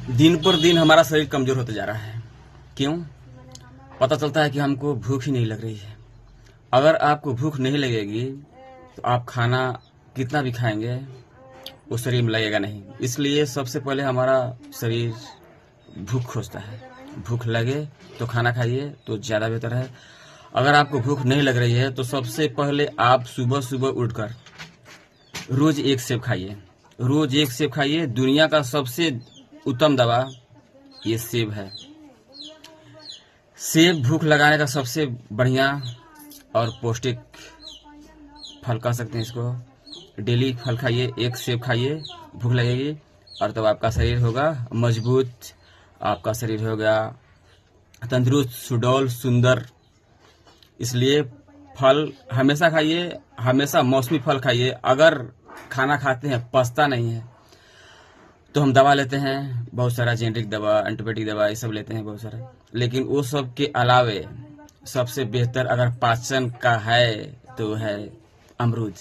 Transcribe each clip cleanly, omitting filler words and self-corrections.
दिन पर दिन हमारा शरीर कमजोर होता जा रहा है। क्यों? पता चलता है कि हमको भूख ही नहीं लग रही है। अगर आपको भूख नहीं लगेगी तो आप खाना कितना भी खाएंगे वो शरीर में लगेगा नहीं। इसलिए सबसे पहले हमारा शरीर भूख खोजता है। भूख लगे तो खाना खाइए तो ज़्यादा बेहतर है। अगर आपको भूख नहीं लग रही है तो सबसे पहले आप सुबह सुबह उठकर रोज एक सेब खाइए। रोज एक सेब खाइए। दुनिया का सबसे उत्तम दवा ये सेब है। सेब भूख लगाने का सबसे बढ़िया और पौष्टिक फल कह सकते हैं इसको। डेली फल खाइए, एक सेब खाइए, भूख लगेगी और तब आपका शरीर होगा मजबूत, आपका शरीर होगा तंदुरुस्त, सुडौल, सुंदर। इसलिए फल हमेशा खाइए, हमेशा मौसमी फल खाइए। अगर खाना खाते हैं पचता नहीं है तो हम दवा लेते हैं, बहुत सारा जेनेरिक दवा, एंटीबायोटिक दवा, ये सब लेते हैं बहुत सारा। लेकिन वो सब के अलावे सबसे बेहतर अगर पाचन का है तो है अमरूद।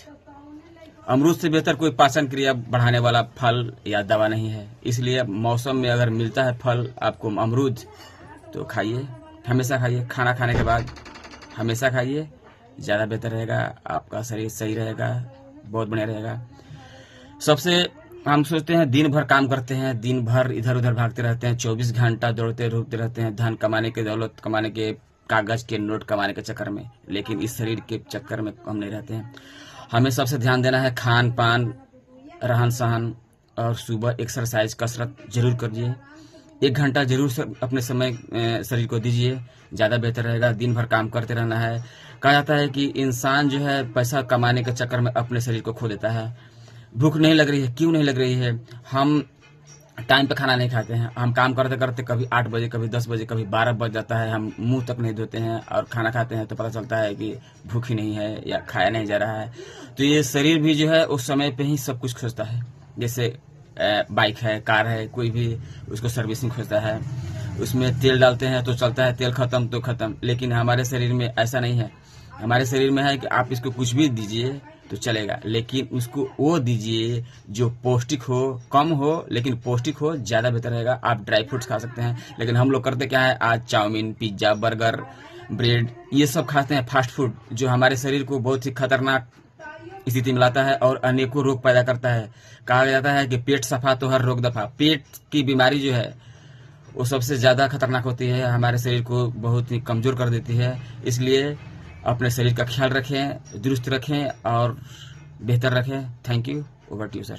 अमरूद से बेहतर कोई पाचन क्रिया बढ़ाने वाला फल या दवा नहीं है। इसलिए मौसम में अगर मिलता है फल आपको अमरूद तो खाइए, हमेशा खाइए। खाना खाने के बाद हमेशा खाइए, ज़्यादा बेहतर रहेगा। आपका शरीर सही रहेगा, बहुत बढ़िया रहेगा। सबसे हम सोचते हैं दिन भर काम करते हैं, दिन भर इधर उधर भागते रहते हैं, 24 घंटा दौड़ते रोकते रहते हैं धन कमाने के, दौलत कमाने के, कागज के नोट कमाने के चक्कर में। लेकिन इस शरीर के चक्कर में हम नहीं रहते हैं। हमें सबसे ध्यान देना है खान पान, रहन सहन और सुबह एक्सरसाइज, कसरत जरूर करिए। 1 घंटा जरूर अपने समय शरीर को दीजिए, ज़्यादा बेहतर रहेगा। दिन भर काम करते रहना है। कहा जाता है कि इंसान जो है पैसा कमाने के चक्कर में अपने शरीर को खो देता है। भूख नहीं लग रही है, क्यों नहीं लग रही है? हम टाइम पे खाना नहीं खाते हैं। हम काम करते करते कभी 8 बजे, कभी 10 बजे, कभी 12 बज जाता है, हम मुंह तक नहीं धोते हैं और खाना खाते हैं तो पता चलता है कि भूख ही नहीं है या खाया नहीं जा रहा है। तो ये शरीर भी जो है उस समय पे ही सब कुछ खोजता है। जैसे बाइक है, कार है, कोई भी उसको सर्विसिंग खोजता है, उसमें तेल डालते हैं तो चलता है, तेल खत्म तो खत्म। लेकिन हमारे शरीर में ऐसा नहीं है। हमारे शरीर में है कि आप इसको कुछ भी दीजिए तो चलेगा, लेकिन उसको वो दीजिए जो पौष्टिक हो, कम हो लेकिन पौष्टिक हो, ज़्यादा बेहतर रहेगा। आप ड्राई फ्रूट्स खा सकते हैं, लेकिन हम लोग करते क्या है, आज चाउमीन, पिज्ज़ा, बर्गर, ब्रेड ये सब खाते हैं, फास्ट फूड, जो हमारे शरीर को बहुत ही खतरनाक स्थिति में लाता है और अनेकों रोग पैदा करता है। कहा जाता है कि पेट सफा तो हर रोग दफा। पेट की बीमारी जो है वो सबसे ज़्यादा खतरनाक होती है, हमारे शरीर को बहुत ही कमज़ोर कर देती है। इसलिए अपने शरीर का ख्याल रखें, दुरुस्त रखें और बेहतर रखें। Thank you. Over to you sir.